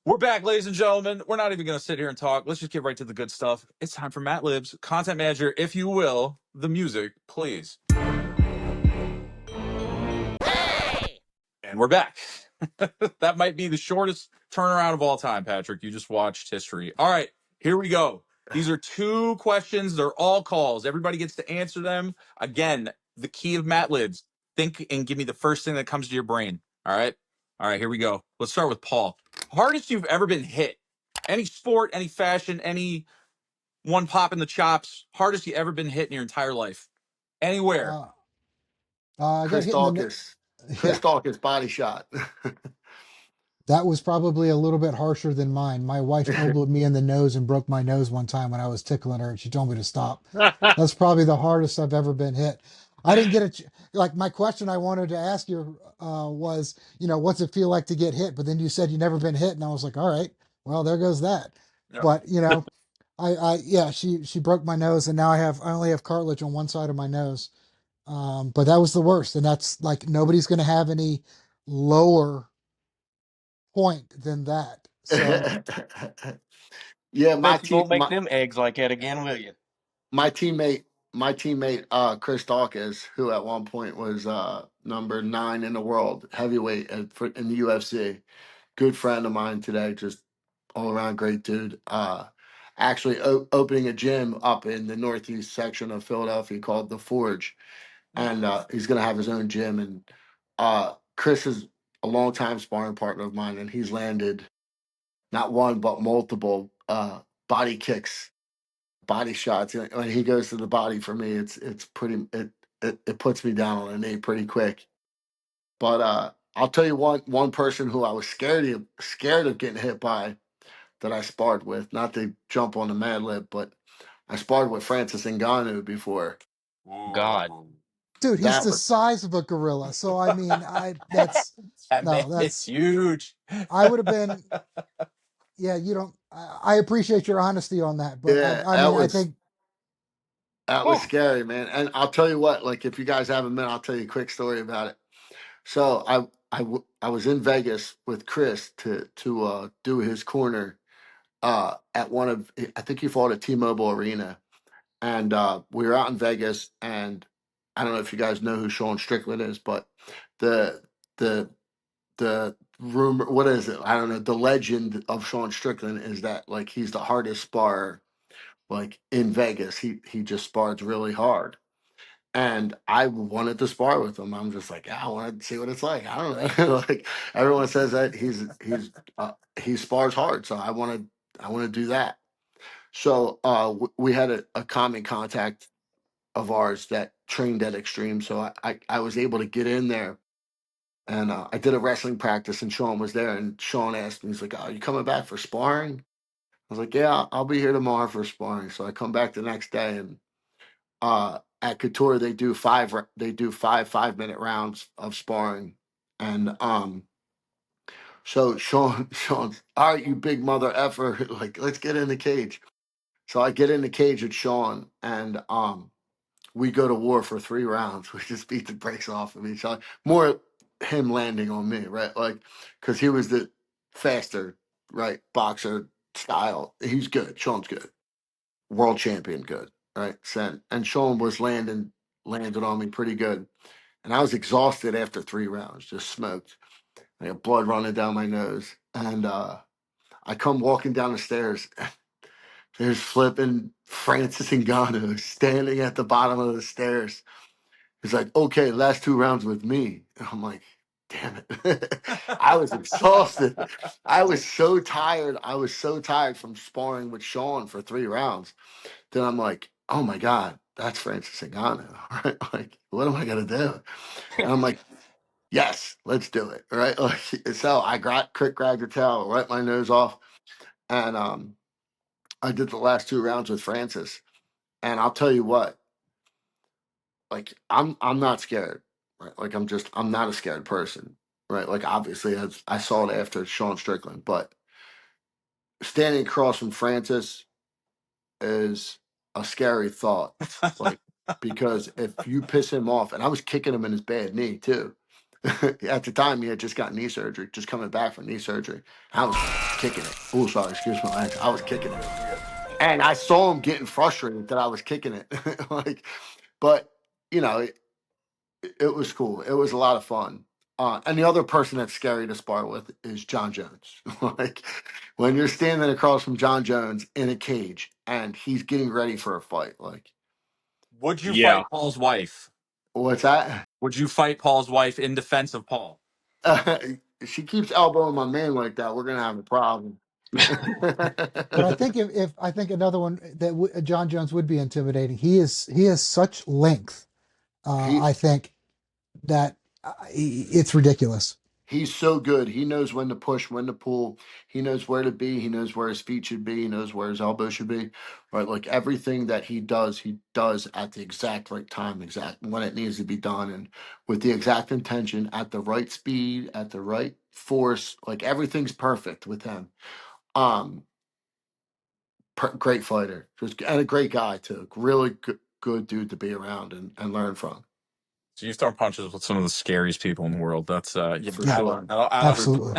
We're back, ladies and gentlemen. We're not even going to sit here and talk. Let's just get right to the good stuff. It's time for Matt Libs. Content manager, if you will, the music, please. And we're back. That might be the shortest turnaround of all time, Patrick. You just watched history. All right, here we go. These are 2 questions. They're all calls. Everybody gets to answer them. Again, the key of Matt Libs. Think and give me the first thing that comes to your brain. All right? All right, here we go. Let's start with Paul. Hardest you've ever been hit. Any sport, any fashion, any one pop in the chops. Hardest you ever been hit in your entire life. Anywhere. I got Chris hit in the Dawkins. yeah. Chris Dawkins body shot. That was probably a little bit harsher than mine. My wife elbowed me in the nose and broke my nose one time when I was tickling her, and she told me to stop. That's probably the hardest I've ever been hit. I didn't get it. Like my question I wanted to ask you was, what's it feel like to get hit? But then you said you never been hit, and I was like, all right, well, there goes that. Yeah. But yeah, she broke my nose, and now I only have cartilage on one side of my nose. But that was the worst, and that's like nobody's going to have any lower point than that. So Yeah, Bet you won't make them eggs like that again, will you? my teammate, Chris Dawkins, who at one point was number 9 in the world heavyweight in the UFC. Good friend of mine today, just all around great dude. Actually opening a gym up in the northeast section of Philadelphia called The Forge, and he's gonna have his own gym. And Chris is a longtime sparring partner of mine, and he's landed not one but multiple body kicks, body shots. And when he goes to the body, for me, it's pretty. It puts me down on a knee pretty quick. But I'll tell you one person who I was scared of getting hit by, that I sparred with. Not to jump on the Mad Lib, but I sparred with Francis Ngannou before. God. dude, he's That the was size of a gorilla. So I mean, that's That man no, is that's huge. I would have been. Yeah, you don't. I appreciate your honesty on that, but yeah, I mean, I think that was scary, man. And I'll tell you what, like if you guys haven't been, I'll tell you a quick story about it. So I was in Vegas with Chris to do his corner at one of, I think he fought at T-Mobile Arena, and we were out in Vegas, and I don't know if you guys know who Sean Strickland is, but the the the rumor, what is it? I don't know. The legend of Sean Strickland is that like he's the hardest sparrer like in Vegas. He just spars really hard. And I wanted to spar with him. I'm just like, yeah, I want to see what it's like. I don't know. Like everyone says that he spars hard, so I want to do that. So we had a common contact of ours that trained at Extreme, so I was able to get in there, and I did a wrestling practice, and Sean was there, and Sean asked me, he's like, "Oh, you coming back for sparring?" I was like, "Yeah, I'll be here tomorrow for sparring." So I come back the next day, and at Couture they do 5 minute rounds of sparring, and so Sean's, all right, you big mother effer, like let's get in the cage. So I get in the cage with Sean, and we go to war for 3 rounds. We just beat the brakes off of each other. More him landing on me, right? Like, because he was the faster, right, boxer style. He's good. Sean's good. World champion, good, right? And Sean was landed on me pretty good. And I was exhausted after 3 rounds, just smoked. I got blood running down my nose. And I come walking down the stairs. There's flipping Francis Ngannou standing at the bottom of the stairs. He's like, okay, last 2 rounds with me. And I'm like, damn it. I was exhausted. I was so tired. I was so tired from sparring with Sean for 3 rounds. Then I'm like, oh my God, that's Francis Ngannou. Right? Like, what am I gonna do? And I'm like, yes, let's do it. Right. Like, so I got grabbed the towel, wiped my nose off, and I did the last 2 rounds with Francis. And I'll tell you what, like I'm not scared, right? Like I'm not a scared person, right? Like obviously as I saw it after Sean Strickland, but standing across from Francis is a scary thought, like because if you piss him off, and I was kicking him in his bad knee too. At the time, he had just got knee surgery, just coming back from knee surgery. I was kicking it. Oh, sorry, excuse my language. I was kicking it, and I saw him getting frustrated that I was kicking it. Like, but you know, it was cool. It was a lot of fun. And the other person that's scary to spar with is John Jones. Like when you're standing across from John Jones in a cage and he's getting ready for a fight. Like, Would you Yeah. fight Paul's wife? what's that? Would you fight Paul's wife in defense of Paul? She keeps elbowing my man like that. We're gonna have a problem. But I think if I think another one that John Jones would be intimidating. He has such length. he I think that it's ridiculous. he's so good. He knows when to push, when to pull. He knows where to be. He knows where his feet should be. He knows where his elbow should be. Right, like everything that he does at the exact right time, exact when it needs to be done, and with the exact intention, at the right speed, at the right force. Like everything's perfect with him. Um, Great fighter, just and a great guy too. Really good dude to be around and learn from, So you've thrown punches with some of the scariest people in the world. That's yeah. for Yeah, sure. For absolutely.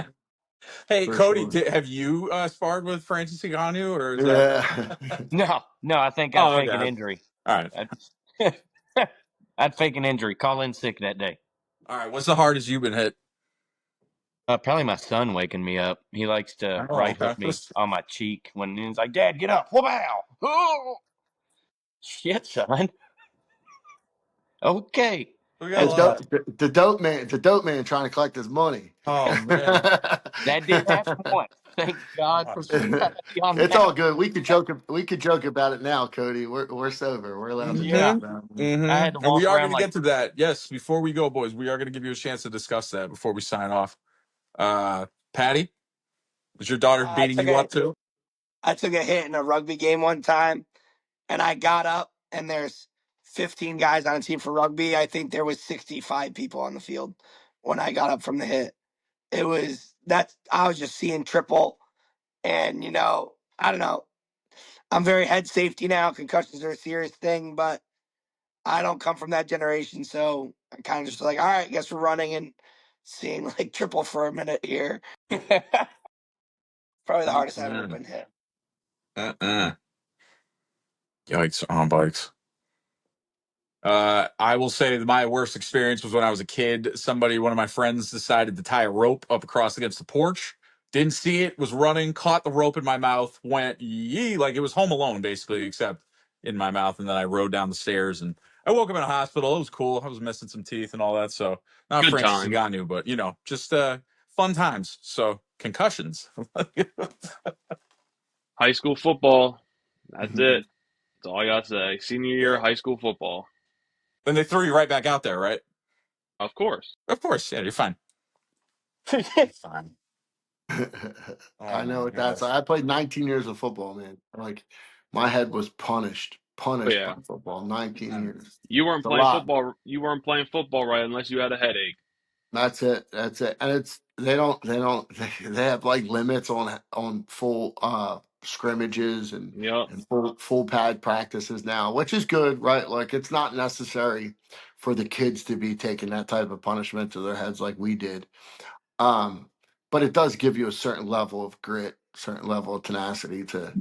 Hey, for Cody, sure. have you sparred with Francis Ngannou, or is that? Yeah. No, no, I think I'd Oh, fake an okay. injury. All right. I'd fake an injury. Call in sick that day. All right. What's the hardest you've been hit? Probably my son waking me up. He likes to Oh, right okay. hook me on my cheek when he's like, "Dad, get up!" Wow! Oh, shit, son. Okay, We got a The that's lot. fun. Of, the dope man trying to collect his money. oh man. That did happen once. Thank God for sobriety on It's that. all good. We could joke about it now, Cody. We're sober. We're allowed to joke Yeah, Mm-hmm. about it. I had Mm-hmm. to And we walk are going around to like get to that. Yes. Before we go, boys, we are going to give you a chance to discuss that before we sign off. Patty, was your daughter I beating took you a up too? I took a hit in a rugby game one time, and I got up, and there's 15 guys on a team for rugby. I think there was 65 people on the field when I got up from the hit. I was just seeing triple, and I don't know. I'm very head safety now. Concussions are a serious thing, but I don't come from that generation, so I kind of just like, all right, I guess we're running and seeing like triple for a minute here. Probably the hardest I've ever Mm-mm. been hit. Uh-uh. Yikes on bikes. I will say that my worst experience was when I was a kid. One of my friends, decided to tie a rope up across against the porch. Didn't see it, was running, caught the rope in my mouth, went yee, like it was Home Alone basically, except in my mouth. And then I rode down the stairs and I woke up in a hospital. It was cool. I was missing some teeth and all that. So not Good Francis times. Ngannou, but just fun times. So concussions. High school football. That's it. That's all I got to say. Senior year Yeah. high school football. Then they threw you right back out there, right? Of course. Of course. Yeah, you're fine. You're fine. Oh I know my what that's gosh. like. I played 19 years of football, man. Like my head was punished Oh, by yeah. football. 19 years. You It's weren't a playing lot. football. You weren't playing football right unless you had a headache. That's it. That's it. And it's they don't they have like limits on full scrimmages Yep. and full pad practices now, which is good, right? Like it's not necessary for the kids to be taking that type of punishment to their heads like we did. Um, but it does give you a certain level of grit, certain level of tenacity to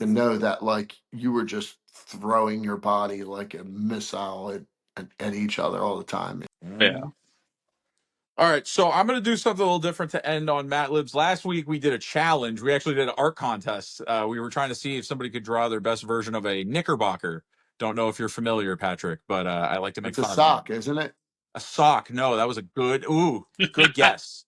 know that like you were just throwing your body like a missile at each other all the time. Yeah. All right, so I'm going to do something a little different to end on Matt Libs. Last week we did a challenge. We actually did an art contest. We were trying to see if somebody could draw their best version of a knickerbocker. Don't know if you're familiar, Patrick, but I like to make It's a fun of them. sock, isn't it? A sock. No, that was a good guess.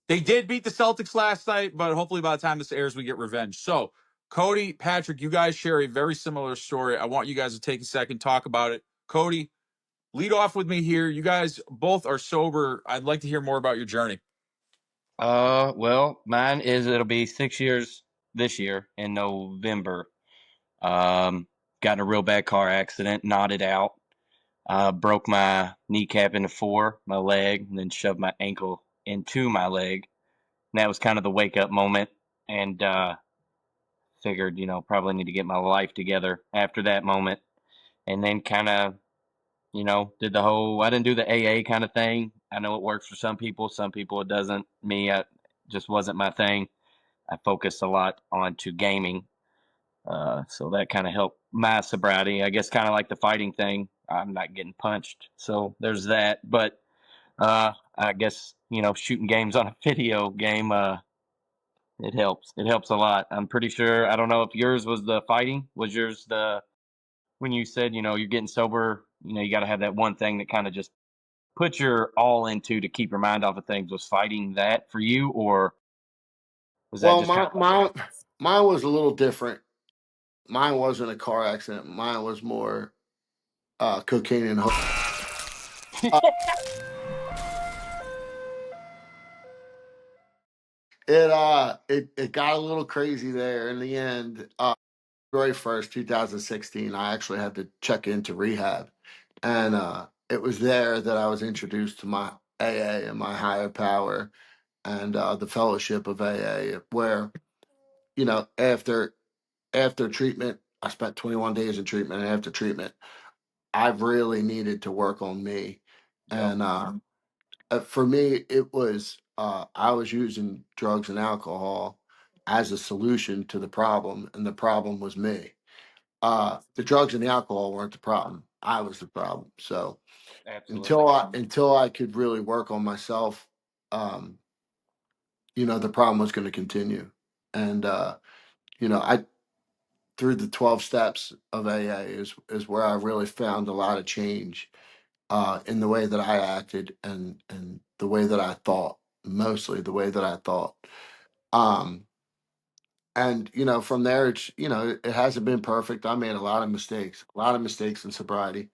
They did beat the Celtics last night, but hopefully by the time this airs, we get revenge. So, Cody, Patrick, you guys share a very similar story. I want you guys to take a second, talk about it. Cody, lead off with me here. You guys both are sober. I'd like to hear more about your journey. Well, mine is it'll be 6 years this year in November. Got in a real bad car accident, nodded out, broke my kneecap into four, my leg, and then shoved my ankle into my leg. And that was kind of the wake up moment. And figured, probably need to get my life together after that moment. And then kind of, did the whole, I didn't do the AA kind of thing. I know it works for some people it doesn't. Me, just wasn't my thing. I focused a lot onto gaming. So that kind of helped my sobriety. I guess kind of like the fighting thing. I'm not getting punched. So there's that. But I guess, shooting games on a video game, it helps. It helps a lot. I'm pretty sure. I don't know if yours was the fighting. Was yours the when you said, you're getting sober, you got to have that one thing that kind of just put your all into to keep your mind off of things. Was fighting that for you, or was that Well, just kind of mine was a little different. Mine wasn't a car accident. Mine was more cocaine and uh, it got a little crazy there in the end. February 1st, 2016, I actually had to check into rehab, and it was there that I was introduced to my AA and my higher power and the fellowship of AA, where after treatment, I spent 21 days in treatment, and after treatment, I really needed to work on me, Yep. and for me, it was I was using drugs and alcohol as a solution to the problem, and the problem was me. The drugs and the alcohol weren't the problem. I was the problem. So Absolutely. until I could really work on myself, um, the problem was going to continue. And I through the 12 steps of AA is where I really found a lot of change in the way that I acted and the way that I thought, mostly the way that I thought. Um, and from there, it hasn't been perfect. I made a lot of mistakes in sobriety.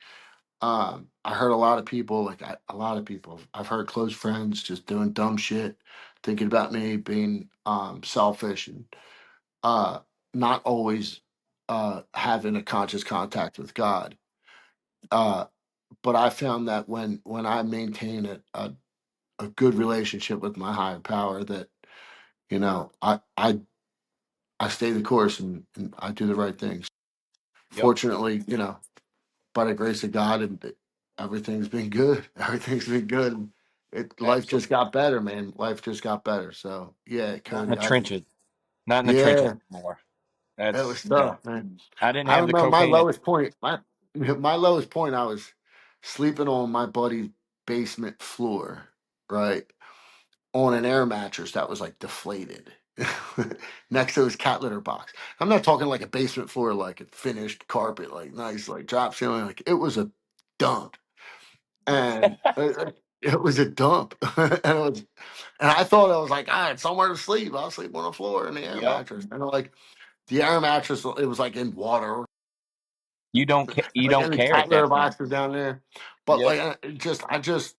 I heard a lot of people, a lot of people. I've heard close friends just doing dumb shit, thinking about me being selfish and uh, not always having a conscious contact with God. Uh, but I found that when I maintain a good relationship with my higher power, that I stay the course and I do the right things. Yep. Fortunately, by the grace of God, and everything's been good. Everything's been good. Life just Absolutely. got better, man. Life just got better. So yeah, Not in the Cody. trenches. Not in the trenches Yeah, anymore. it was That's tough, man. I didn't I have the remember my cocaine. lowest point. My lowest point. I was sleeping on my buddy's basement floor, right, on an air mattress that was like deflated. Next to his cat litter box. I'm not talking like a basement floor, like a finished carpet, like nice, like drop ceiling. Like it was a dump, and it was a dump, and I thought I was like, it's somewhere to sleep. I'll sleep on the floor in the air Yep. mattress. And like the air mattress, it was like in water, You like don't any care cat at litter that point. box was down there. But Yep. like, I just,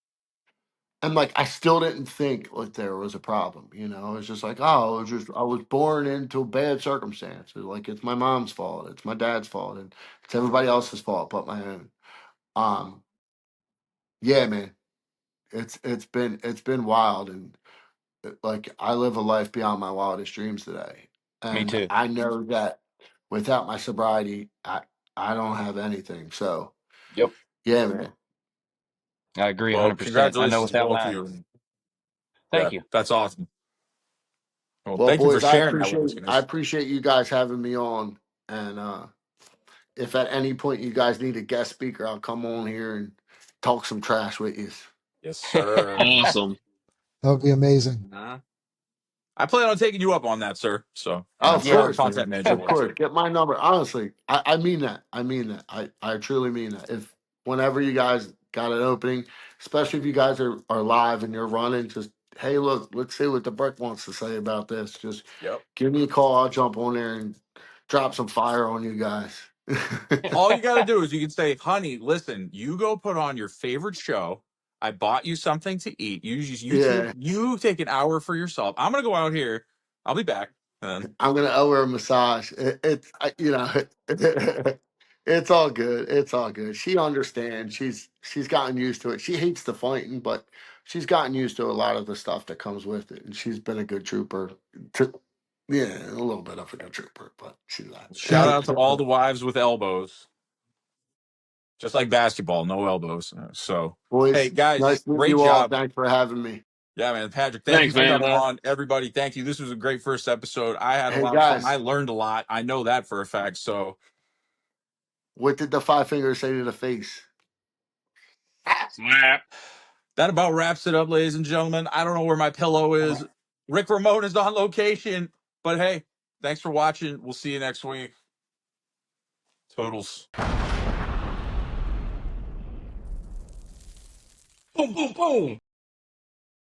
and like, I still didn't think like there was a problem. I was just like, oh, I was born into bad circumstances. Like it's my mom's fault, it's my dad's fault, and it's everybody else's fault but my own. Um, yeah, man, it's been wild, and like I live a life beyond my wildest dreams today. Me and too. I know that without my sobriety, I don't have anything. So Yep. yeah, man. I agree Well, 100%. I know congratulations to without both of Matt. you. Yeah, Thank you. that's awesome. Well, Well, thank you for boys, I sharing that with us, appreciate I guys. appreciate you guys having me on. And if at any point you guys need a guest speaker, I'll come on here and talk some trash with you. Yes, sir. Awesome. That would be amazing. I plan on taking you up on that, sir. So Oh, of see how our course, content man. manager Of wants course. it. Get my number. Honestly, I mean that. I mean that. I truly mean that. If whenever you guys got an opening, especially if you guys are live and you're running, just hey, look, let's see what the Brick wants to say about this. Just Yep. give me a call. I'll jump on there and drop some fire on you guys. All you got to do is you can say, honey, listen, you go put on your favorite show. I bought you something to eat. Yeah. You take an hour for yourself. I'm gonna go out here. I'll be back. And I'm gonna owe her a massage. You know, it's all good. It's all good. She understands. She's gotten used to it. She hates the fighting, but she's gotten used to a lot of the stuff that comes with it. And she's been a good trooper. Yeah, a little bit of a good trooper, but she's shout And out to all the wives with elbows, just like basketball, no elbows. So, hey boys. guys, Nice meeting great you all. job. Thanks for having me. Yeah, man, Patrick, thank you Thanks, for man. coming on. Everybody, thank you. This was a great first episode. I had a Hey lot of fun. guys, I learned a lot. I know that for a fact. So what did the five fingers say to the face? Slap. that about wraps it up, ladies and gentlemen. I don't know where my pillow is. Rick Ramon is on location, but hey, thanks for watching. We'll see you next week. Totals. Boom, boom, boom.